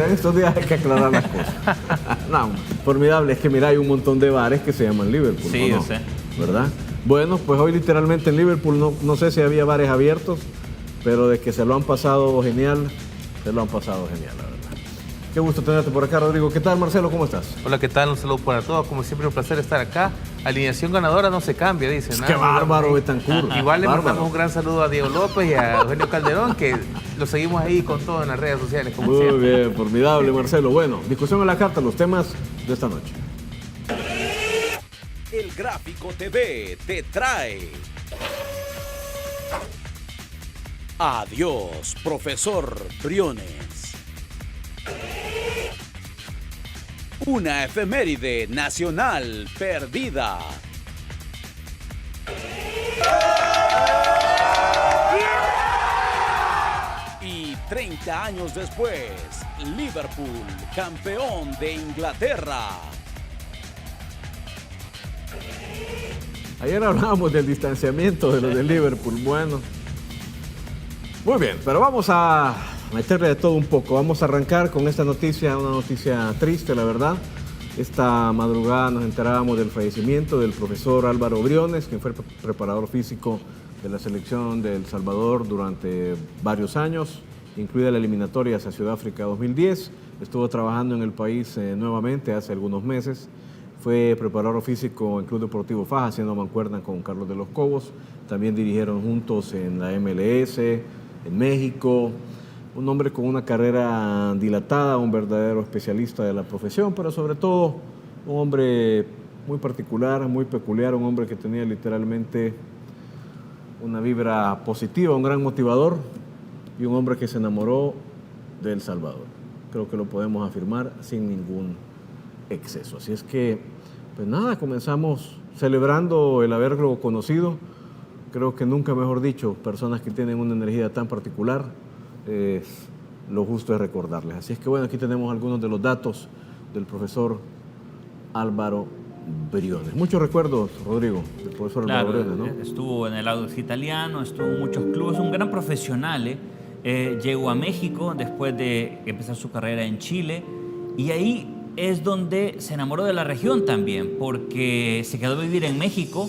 en estos días hay que aclarar las cosas. No, formidable, es que mira, hay un montón de bares que se llaman Liverpool. Sí, yo sé. ¿Verdad? Bueno, pues hoy literalmente en Liverpool no sé si había bares abiertos, pero de que se lo han pasado genial, la verdad. Qué gusto tenerte por acá, Rodrigo. ¿Qué tal, Marcelo? ¿Cómo estás? Hola, ¿qué tal? Un saludo para todos. Como siempre, un placer estar acá. Alineación ganadora no se cambia, dicen. ¡Qué bárbaro, Betancur! Igual le mandamos un gran saludo a Diego López y a Eugenio Calderón, que lo seguimos ahí con todo en las redes sociales. Como Muy siempre. bien, formidable, Marcelo. Bueno, discusión en la carta, los temas de esta noche. El Gráfico TV te trae. Adiós, profesor Briones. Una efeméride nacional perdida. Y 30 años después, Liverpool, campeón de Inglaterra. Ayer hablábamos del distanciamiento de los de Liverpool. Bueno, muy bien, pero vamos a meterle de todo un poco. Vamos a arrancar con esta noticia, una noticia triste, la verdad. Esta madrugada nos enterábamos del fallecimiento del profesor Álvaro Briones, quien fue preparador físico de la selección de El Salvador durante varios años, incluida la eliminatoria hacia Sudáfrica 2010. Estuvo trabajando en el país nuevamente hace algunos meses. Fue preparador físico en Club Deportivo Faja, haciendo mancuerna con Carlos de los Cobos. También dirigieron juntos en la MLS, en México. Un hombre con una carrera dilatada, un verdadero especialista de la profesión, pero sobre todo un hombre muy particular, muy peculiar, un hombre que tenía literalmente una vibra positiva, un gran motivador y un hombre que se enamoró de El Salvador. Creo que lo podemos afirmar sin ningún exceso. Así es que, pues nada, comenzamos celebrando el haberlo conocido. Creo que nunca mejor dicho, personas que tienen una energía tan particular, lo justo es recordarles. Así es que bueno, aquí tenemos algunos de los datos del profesor Álvaro Briones. Muchos recuerdos, Rodrigo, del profesor Claro, Álvaro Briones, ¿no? Estuvo en el Audax Italiano, estuvo en muchos clubes, un gran profesional. Llegó a México después de empezar su carrera en Chile y ahí es donde se enamoró de la región también, porque se quedó a vivir en México,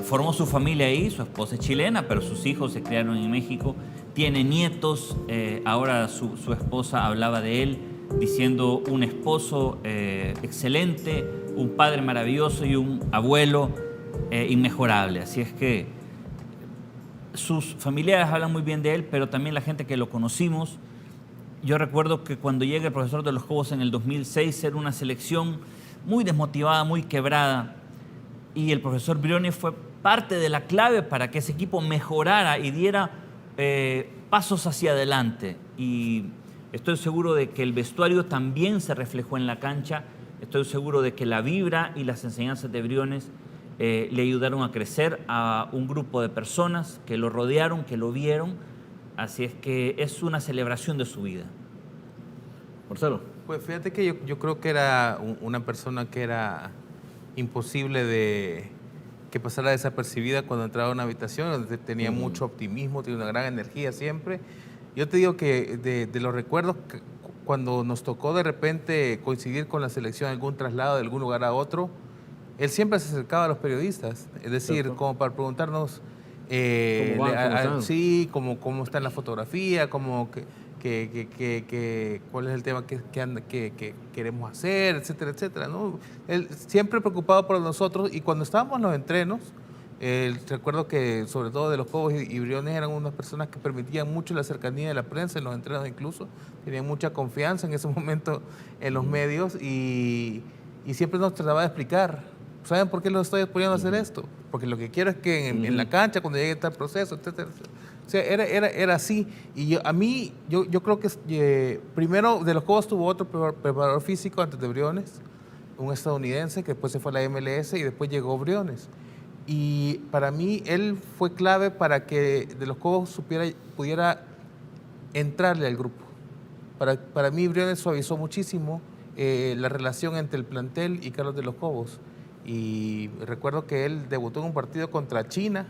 formó su familia ahí, su esposa es chilena, pero sus hijos se criaron en México, tiene nietos, ahora su esposa hablaba de él, diciendo un esposo excelente, un padre maravilloso y un abuelo inmejorable. Así es que sus familiares hablan muy bien de él, pero también la gente que lo conocimos. Yo recuerdo que cuando llega el profesor de los Cobos en el 2006 era una selección muy desmotivada, muy quebrada, y el profesor Briones fue parte de la clave para que ese equipo mejorara y diera pasos hacia adelante. Y estoy seguro de que el vestuario también se reflejó en la cancha. Estoy seguro de que la vibra y las enseñanzas de Briones le ayudaron a crecer a un grupo de personas que lo rodearon, que lo vieron. Así es que es una celebración de su vida. Marcelo. Pues fíjate que yo creo que era una persona que era imposible de que pasara desapercibida cuando entraba a una habitación, donde tenía mucho optimismo, tenía una gran energía siempre. Yo te digo que de los recuerdos, cuando nos tocó de repente coincidir con la selección, algún traslado de algún lugar a otro, él siempre se acercaba a los periodistas, es decir, ¿cierto? como para preguntarnos ¿Cómo van? sí, cómo está en la fotografía, cuál es el tema que queremos hacer, etcétera, etcétera, ¿no? Él siempre preocupado por nosotros, y cuando estábamos en los entrenos, recuerdo que sobre todo de los Cobos y Briones eran unas personas que permitían mucho la cercanía de la prensa en los entrenos, incluso tenían mucha confianza en ese momento en los medios, y siempre nos trataba de explicar. ¿Saben por qué los estoy apoyando a hacer esto? Porque lo que quiero es que en la cancha, cuando llegue tal proceso, etcétera, etcétera. O sea, era así. Y yo creo que primero de los Cobos tuvo otro preparador físico antes de Briones, un estadounidense que después se fue a la MLS y después llegó Briones. Y para mí él fue clave para que de los Cobos pudiera entrarle al grupo. Para mí Briones suavizó muchísimo la relación entre el plantel y Carlos de los Cobos. Y recuerdo que él debutó en un partido contra China,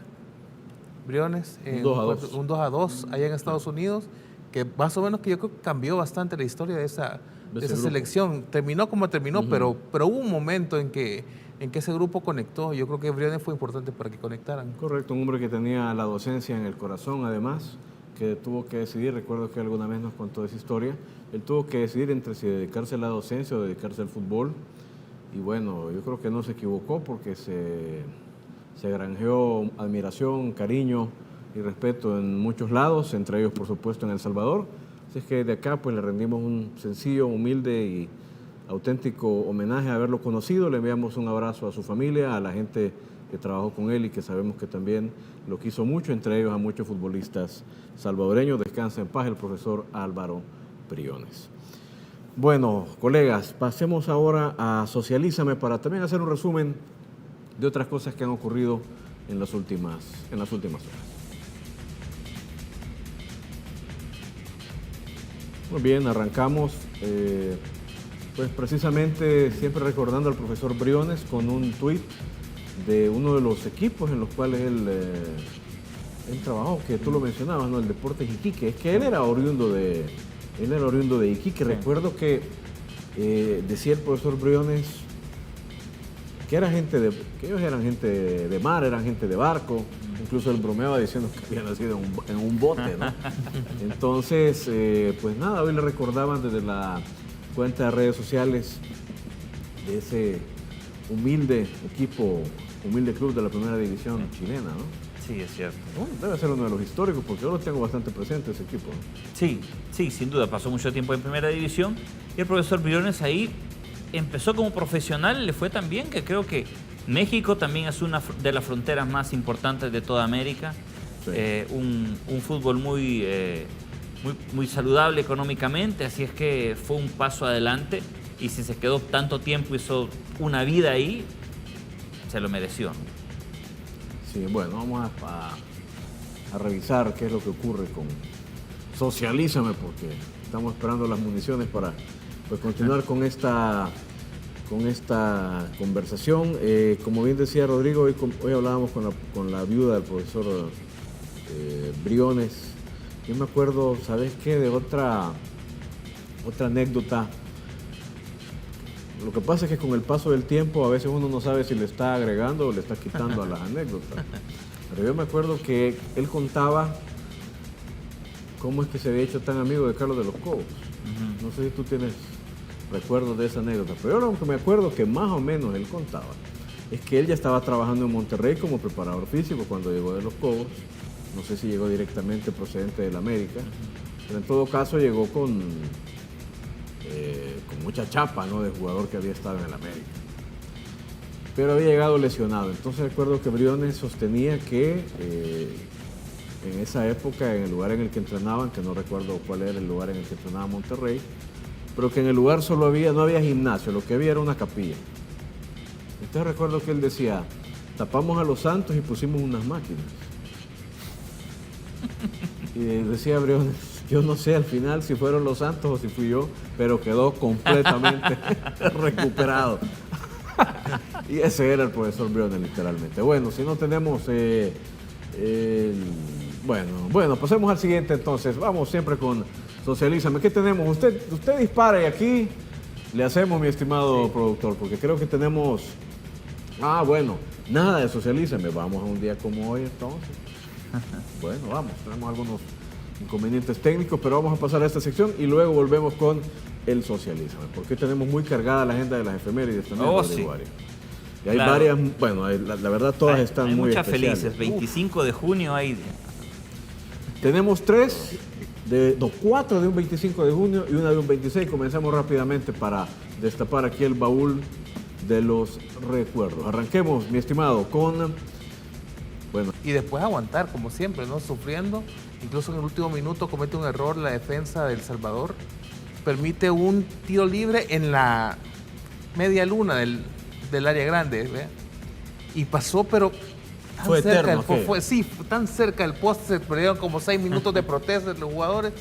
Briones, Un 2-2. un 2-2 allá en Estados Unidos, que más o menos que yo creo que cambió bastante la historia de esa grupo. selección. Terminó como terminó, pero hubo un momento en que ese grupo conectó. Yo creo que Briones fue importante para que conectaran. Correcto, un hombre que tenía la docencia en el corazón, además, que tuvo que decidir, recuerdo que alguna vez nos contó esa historia, él tuvo que decidir entre si dedicarse a la docencia o dedicarse al fútbol. Y bueno, yo creo que no se equivocó porque se granjeó admiración, cariño y respeto en muchos lados, entre ellos, por supuesto, en El Salvador. Así es que de acá pues le rendimos un sencillo, humilde y auténtico homenaje a haberlo conocido. Le enviamos un abrazo a su familia, a la gente que trabajó con él y que sabemos que también lo quiso mucho, entre ellos a muchos futbolistas salvadoreños. Descansa en paz el profesor Álvaro Briones. Bueno, colegas, pasemos ahora a Socialízame para también hacer un resumen de otras cosas que han ocurrido en las últimas horas. Muy bien, arrancamos pues precisamente siempre recordando al profesor Briones con un tuit de uno de los equipos en los cuales él trabajó, que tú lo mencionabas, ¿no? El Deportes Iquique. Es que él era oriundo de Iquique. Sí. Recuerdo que decía el profesor Briones que ellos eran gente de mar, eran gente de barco. Incluso él bromeaba diciendo que había nacido en un bote, ¿no? Entonces, pues nada, hoy le recordaban desde la cuenta de redes sociales de ese humilde club de la primera división chilena, ¿no? Sí, es cierto. Debe ser uno de los históricos, porque yo lo tengo bastante presente ese equipo, ¿no? Sí, sin duda. Pasó mucho tiempo en primera división y el profesor Briones ahí empezó como profesional, le fue tan bien que creo que México también es una de las fronteras más importantes de toda América. Sí. Un fútbol muy saludable económicamente, así es que fue un paso adelante y si se quedó tanto tiempo, hizo una vida ahí, se lo mereció, ¿no? Sí, bueno, vamos a revisar qué es lo que ocurre con Socialízame, porque estamos esperando las municiones para pues, continuar con esta conversación. Como bien decía Rodrigo, hoy hablábamos con la viuda del profesor Briones. Yo me acuerdo, ¿sabes qué? De otra anécdota. Lo que pasa es que con el paso del tiempo a veces uno no sabe si le está agregando o le está quitando a las anécdotas. Pero yo me acuerdo que él contaba cómo es que se había hecho tan amigo de Carlos de los Cobos. No sé si tú tienes recuerdos de esa anécdota, pero yo lo que me acuerdo que más o menos él contaba es que él ya estaba trabajando en Monterrey como preparador físico cuando llegó de los Cobos. No sé si llegó directamente procedente del América, pero en todo caso llegó con mucha chapa, ¿no? De jugador que había estado en el América. Pero había llegado lesionado. Entonces recuerdo que Briones sostenía que en esa época, en el lugar en el que entrenaban, que no recuerdo cuál era el lugar en el que entrenaba Monterrey, pero que en el lugar no había gimnasio, lo que había era una capilla. Entonces recuerdo que él decía, tapamos a los santos y pusimos unas máquinas. Y decía Briones, yo no sé al final si fueron los santos o si fui yo, pero quedó completamente recuperado. Y ese era el profesor Briones, literalmente. Bueno, si no tenemos... Bueno, pasemos al siguiente entonces. Vamos siempre con Socialízame. ¿Qué tenemos? Usted dispara y aquí le hacemos, mi estimado productor, porque creo que tenemos... nada de Socialízame. Vamos a un día como hoy entonces. Bueno, vamos, tenemos algunos inconvenientes técnicos, pero vamos a pasar a esta sección y luego volvemos con el Socialízame, porque tenemos muy cargada la agenda de las efemérides también. Sí. Y hay varias, bueno, la verdad todas están muy muchas especiales. Felices, 25 de junio hay... Tenemos 4 de un 25 de junio y una de un 26. Comenzamos rápidamente para destapar aquí el baúl de los recuerdos. Arranquemos, mi estimado, con... Bueno. Y después aguantar, como siempre, ¿no? Sufriendo. Incluso en el último minuto comete un error la defensa de El Salvador. Permite un tiro libre en la media luna del área grande, ¿ve? Y pasó, pero tan fue cerca eterno, fue tan cerca del poste, se perdieron como 6 minutos de protesta de los jugadores.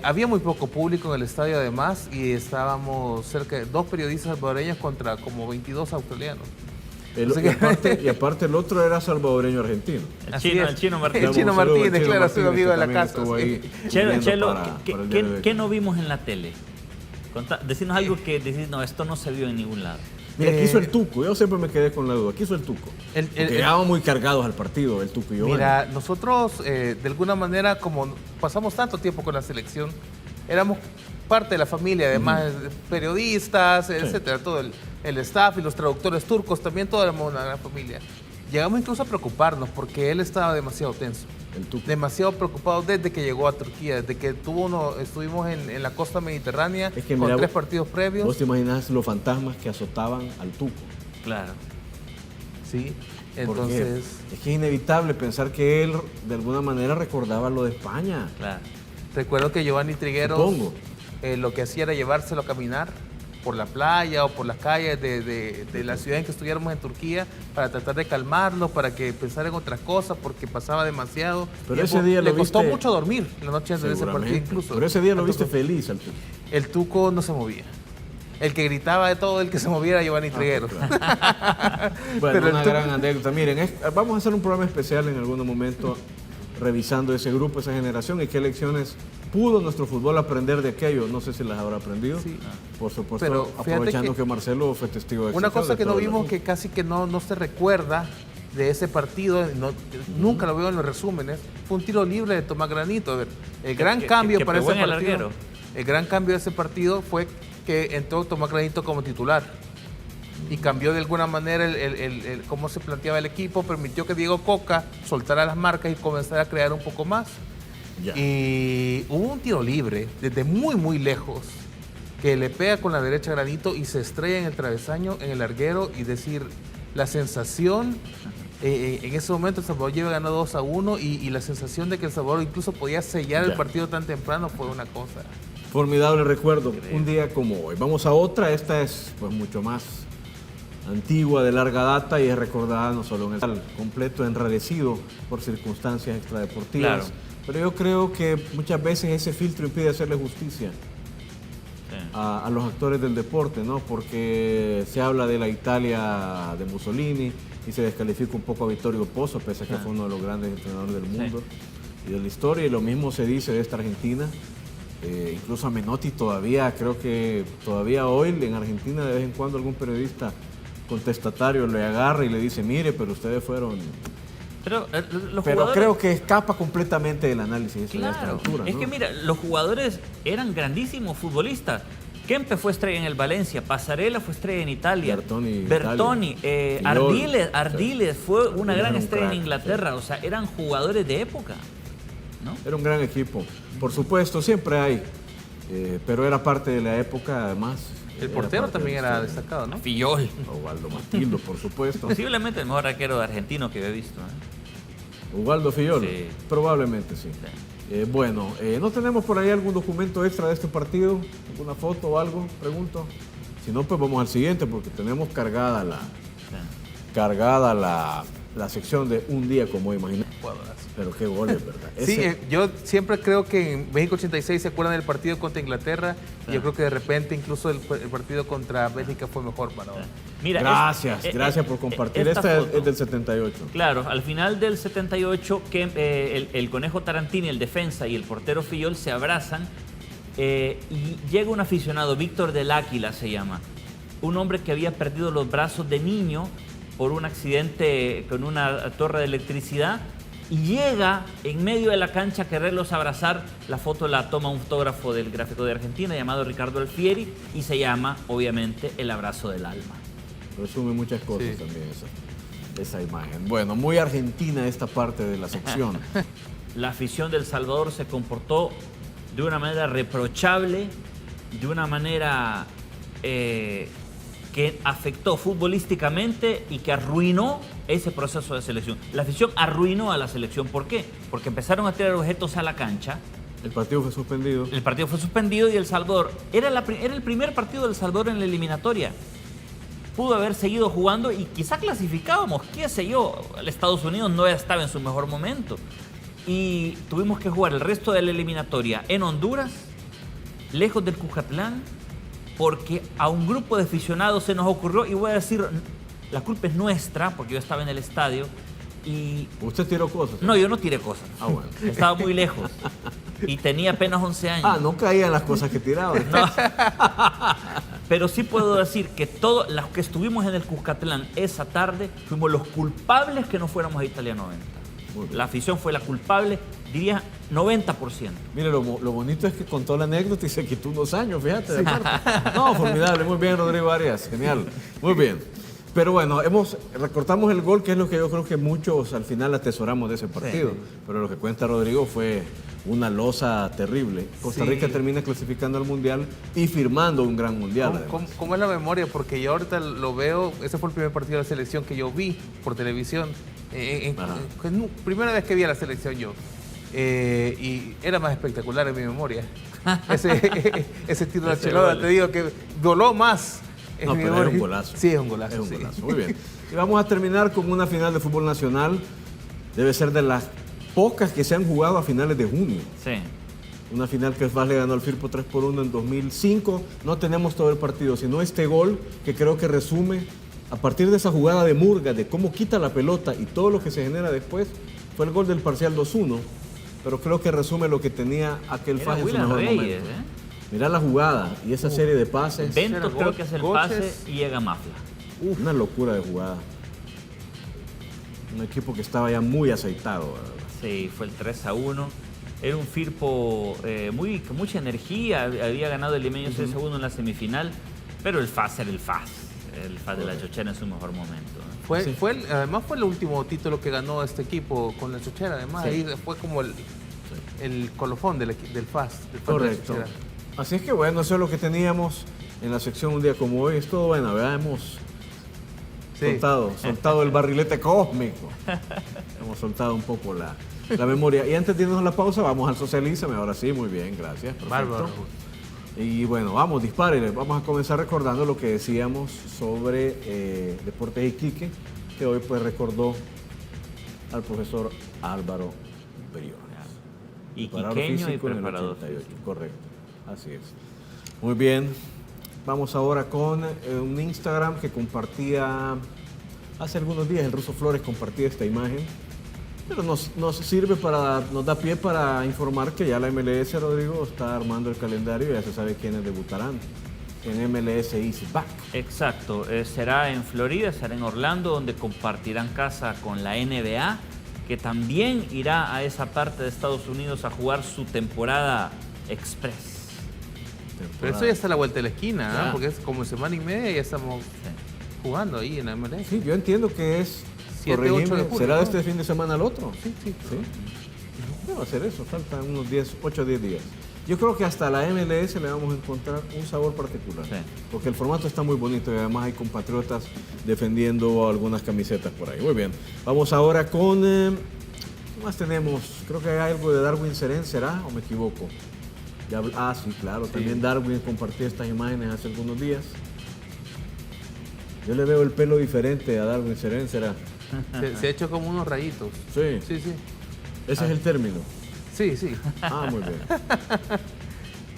Había muy poco público en el estadio además y estábamos cerca de 2 periodistas salvadoreños contra como 22 australianos. Y aparte el otro era salvadoreño argentino. El chino Martínez. El Chino Martínez, claro, su amigo de la casa. Chelo, ¿qué no vimos en la tele? Decirnos algo que decís, no, esto no se vio en ningún lado. Mira, ¿qué hizo el Tuco? Yo siempre me quedé con la duda. ¿Qué hizo el Tuco? Llegábamos muy cargados al partido, el Tuco y yo. Mira, nosotros de alguna manera, como pasamos tanto tiempo con la selección, éramos parte de la familia, además periodistas, etcétera, todo el staff y los traductores turcos, también todos éramos una gran familia. Llegamos incluso a preocuparnos porque él estaba demasiado tenso. El Tuco. Demasiado preocupado desde que llegó a Turquía, desde que estuvimos en la costa mediterránea Es que, con mira, 3 partidos previos. ¿Vos te imaginas los fantasmas que azotaban al Tuco? Claro. Sí, Porque entonces... es que es inevitable pensar que él de alguna manera recordaba lo de España. Claro. Recuerdo que Giovanni Trigueros Supongo. Lo que hacía era llevárselo a caminar por la playa o por las calles de la ciudad en que estuviéramos en Turquía para tratar de calmarlo, para que pensara en otras cosas, porque pasaba demasiado. Pero ese día le lo costó viste- mucho dormir la noche antes de ese partido Seguramente. incluso. Pero ese día lo Al viste Tuco. feliz al Tuco. El Tuco no se movía. El que gritaba de todo, el que se moviera, Giovanni Trigueros. Bueno, Pero el una Tuco- gran anécdota. Miren, vamos a hacer un programa especial en algún momento revisando ese grupo, esa generación y qué lecciones pudo nuestro fútbol aprender de aquello. No sé si las habrá aprendido. Sí. Por supuesto, Pero fíjate aprovechando que que Marcelo fue testigo de Una excepción cosa de que no todo el vimos, asunto. que casi que no se recuerda de ese partido, nunca lo veo en los resúmenes, fue un tiro libre de Tomás Granito. El gran cambio que para pegó ese en el partido, larguero. el gran cambio de ese partido fue que entró Tomás Granito como titular y cambió de alguna manera el cómo se planteaba el equipo, permitió que Diego Coca soltara las marcas y comenzara a crear un poco más. Ya. Y hubo un tiro libre desde muy lejos que le pega con la derecha a Granito y se estrella en el travesaño, en el larguero, y decir, la sensación, en ese momento El Salvador lleva ganado 2-1 y la sensación de que El Salvador incluso podía sellar el Ya. partido tan temprano fue una cosa. Formidable recuerdo, un día como hoy. Vamos a otra, esta es pues mucho más antigua, de larga data y es recordada no solo en el completo, enrarecido por circunstancias extradeportivas. Claro. Pero yo creo que muchas veces ese filtro impide hacerle justicia a los actores del deporte, ¿no? Porque se habla de la Italia de Mussolini y se descalifica un poco a Vittorio Pozzo, pese a que fue uno de los grandes entrenadores del mundo y de la historia, y lo mismo se dice de esta Argentina. Incluso a Menotti todavía, creo que todavía hoy en Argentina de vez en cuando algún periodista contestatario le agarra y le dice, mire, pero ustedes fueron... Pero los Pero jugadores... creo que escapa completamente del análisis eso a esta Claro, altura, es ¿no? que mira, los jugadores eran grandísimos futbolistas. Kempe fue estrella en el Valencia, Pasarela fue estrella en Italia, Bertoni, Ardiles fue una gran Era un estrella crack, en Inglaterra, o sea, eran jugadores de época, ¿no? Era un gran equipo. Por supuesto, siempre hay, pero era parte de la época, además. El era portero parte también de la era historia. destacado, ¿no? Fillol, Ubaldo Matildo, por supuesto. posiblemente el mejor arquero argentino que he visto, ¿eh? Ubaldo Fillol, Sí. probablemente sí. Bueno, ¿no tenemos por ahí algún documento extra de este partido? ¿Alguna foto o algo? Pregunto. Si no, pues vamos al siguiente porque tenemos cargada la sección de un día como imaginé. Pero qué goles, ¿verdad? Sí, Ese- yo siempre creo que en México 86 se acuerdan del partido contra Inglaterra y yo creo que de repente incluso el partido contra Bélgica fue mejor para hoy. Mira, Gracias por compartir. Esta foto. es del 78. Claro, al final del 78, el Conejo Tarantini, el defensa, y el portero Fillol se abrazan y llega un aficionado, Víctor del Águila se llama, un hombre que había perdido los brazos de niño por un accidente con una torre de electricidad y llega en medio de la cancha a quererlos abrazar. La foto la toma un fotógrafo del Gráfico de Argentina llamado Ricardo Alfieri y se llama, obviamente, El Abrazo del Alma. Resume muchas cosas Sí. también esa imagen. Bueno, muy argentina esta parte de la sección. La afición del Salvador se comportó de una manera reprochable, de una manera que afectó futbolísticamente y que arruinó ese proceso de selección. La afición arruinó a la selección. ¿Por qué? Porque empezaron a tirar objetos a la cancha. El partido fue suspendido. El partido fue suspendido y El Salvador... Era el primer partido del Salvador en la eliminatoria. Pudo haber seguido jugando y quizá clasificábamos, qué sé yo. El Estados Unidos no estaba en su mejor momento. Y tuvimos que jugar el resto de la eliminatoria en Honduras, lejos del Cucatlán, porque a un grupo de aficionados se nos ocurrió, y voy a decir la culpa es nuestra, porque yo estaba en el estadio y... ¿Usted tiró cosas? No, yo no tiré cosas. Ah, bueno. Estaba muy lejos y tenía apenas 11 años. Ah, no caían las cosas que tiraba. No. Pero sí puedo decir que todos los que estuvimos en el Cuscatlán esa tarde fuimos los culpables que no fuéramos a Italia 90. Muy bien. La afición fue la culpable, diría 90%. Mire, lo bonito es que contó la anécdota y se quitó unos años, fíjate. De parte. No, formidable, muy bien, Rodrigo Arias, genial, muy bien. Pero bueno, recortamos el gol, que es lo que yo creo que muchos al final atesoramos de ese partido. Sí. Pero lo que cuenta Rodrigo fue una losa terrible. Costa Rica termina clasificando al Mundial y firmando un gran Mundial. ¿Cómo es la memoria? Porque yo ahorita lo veo, ese fue el primer partido de la selección que yo vi por televisión. Primera vez que vi a la selección yo. Y era más espectacular en mi memoria. Ese tiro de Archuleta, te digo que voló más. No, pero era un golazo. Sí, es un golazo. Es un golazo, muy bien. Y vamos a terminar con una final de fútbol nacional. Debe ser de las pocas que se han jugado a finales de junio. Sí. Una final que el FAS le ganó al Firpo 3-1 en 2005. No tenemos todo el partido, sino este gol que creo que resume, a partir de esa jugada de Murga, de cómo quita la pelota y todo lo que se genera después, fue el gol del parcial 2-1. Pero creo que resume lo que tenía aquel FAS en su mejor momento. Mirá la jugada y esa serie de pases. Ventos creo que hace el pase y llega Mafla. Una locura de jugada. Un equipo que estaba ya muy aceitado, ¿verdad? Sí, fue el 3-1. Era un Firpo con mucha energía. Había ganado el Limeño 6-1 en la semifinal. Pero el FAS era el FAS. El FAS de la Chochera en su mejor momento. Además fue el último título que ganó este equipo con la Chochera. Además, ahí fue como el colofón del FAS. Correcto. Así es que bueno, eso es lo que teníamos en la sección un día como hoy. Es todo bueno, ¿verdad? Hemos soltado el barrilete cósmico. Hemos soltado un poco la memoria. Y antes de irnos a la pausa, vamos al Socialízame. Ahora sí, muy bien, gracias. Perfecto. Bárbaro. Y bueno, vamos, dispárenle. Vamos a comenzar recordando lo que decíamos sobre Deportes Iquique, que hoy pues recordó al profesor Álvaro Briones. Iquiqueño y preparador. Correcto, así es. Muy bien, vamos ahora con un Instagram que compartía hace algunos días, el Ruso Flores compartía esta imagen, pero nos da pie para informar que ya la MLS, Rodrigo, está armando el calendario y ya se sabe quiénes debutarán en MLS Easy Back. Exacto, será en Florida, será en Orlando, donde compartirán casa con la NBA, que también irá a esa parte de Estados Unidos a jugar su temporada express. Pero eso ya está a la vuelta de la esquina, ¿no? Porque es como semana y media y ya estamos jugando ahí en la MLS. Sí, yo entiendo que es 7, 8 de julio, ¿será de ¿no? este fin de semana al otro? Sí. ¿Qué va a hacer eso? Faltan unos 8 o 10 días. Yo creo que hasta la MLS le vamos a encontrar un sabor particular. Sí. Porque el formato está muy bonito y además hay compatriotas defendiendo algunas camisetas por ahí. Muy bien. Vamos ahora con... ¿qué más tenemos? Creo que hay algo de Darwin Serén, ¿será? ¿O me equivoco? Sí, claro. Sí. También Darwin compartió estas imágenes hace algunos días. Yo le veo el pelo diferente a Darwin Serén, ¿será? Se ha hecho como unos rayitos. Sí. Ese es el término. Sí. Muy bien.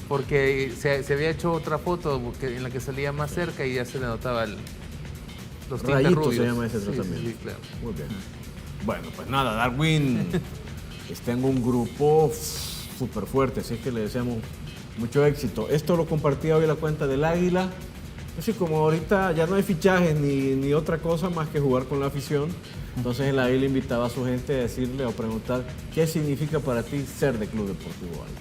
Porque se había hecho otra foto en la que salía más cerca y ya se le notaba los tintes rayitos rubios. Se llama ese tratamiento. Sí, claro. Muy bien. Bueno, pues nada, Darwin está en un grupo súper fuerte, así que le deseamos mucho éxito. Esto lo compartía hoy la cuenta del Águila. Así como ahorita ya no hay fichajes ni otra cosa más que jugar con la afición, entonces el Águila invitaba a su gente a decirle o preguntar qué significa para ti ser de Club Deportivo Águila.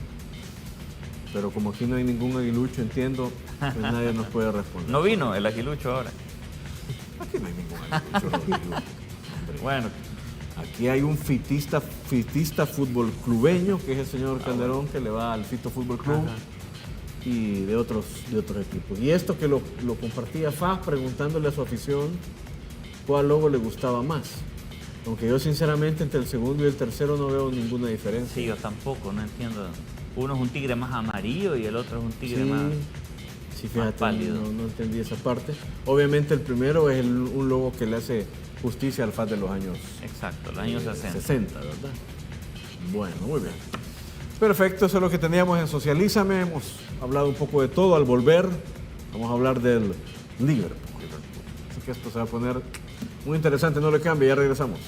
Pero como aquí no hay ningún aguilucho, entiendo, pues nadie nos puede responder. No vino el aguilucho ahora. Aquí no hay ningún aguilucho, Rodrigo. Bueno. Aquí hay un fitista fútbol clubeño, que es el señor Calderón, que le va al Fito Fútbol Club. Ajá. Y de otros equipos. Y esto que lo compartía FAS preguntándole a su afición cuál logo le gustaba más. Aunque yo sinceramente entre el segundo y el tercero no veo ninguna diferencia. Sí, yo tampoco, no entiendo. Uno es un tigre más amarillo y el otro es un tigre más fíjate, pálido. No entendí esa parte. Obviamente el primero es un logo que le hace justicia al FAS de los años... Exacto, los años 60. 60, ¿verdad? Bueno, muy bien. Perfecto, eso es lo que teníamos en Socialízame. Hemos hablado un poco de todo. Al volver, vamos a hablar del Liverpool. Así que esto se va a poner Muy interesante, no le cambie, ya regresamos.